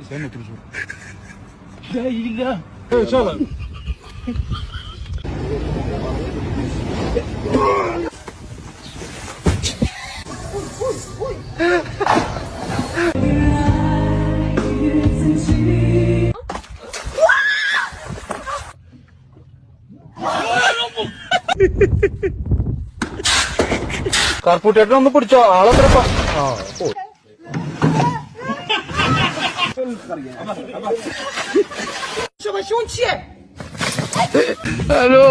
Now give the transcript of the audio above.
Sen oturacaksın. Ya iyi ya. Evet çalın. കാർപ്പൂട്ടേട്ടൻ ഒന്ന് പിടിച്ചോ ആളത്ര ഹലോ